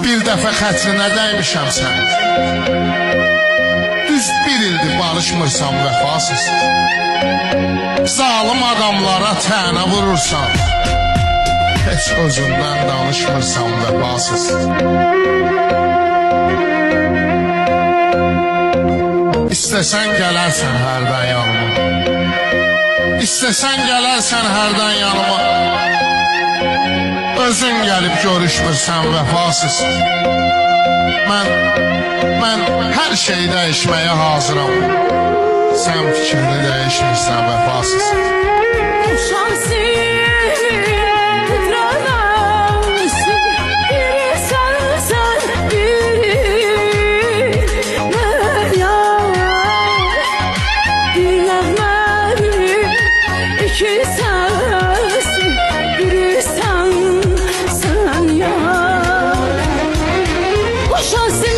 Bir dəfə xətrinə dəymişəm sən. Düz bir ildir barışmırsan vəfasız. Zalim adamlara tənə vurursan. Heç özündən danışmırsan vəfasız. İstəsən gələrsən hərdən yanıma. İstəsən gələrsən hərdən yanıma. Özün gəlib görüşmürsən vəfasız. Mən hər şey dəyişməyə hazıram. Sən fikrini dəyişmirsən vəfasız. Şansın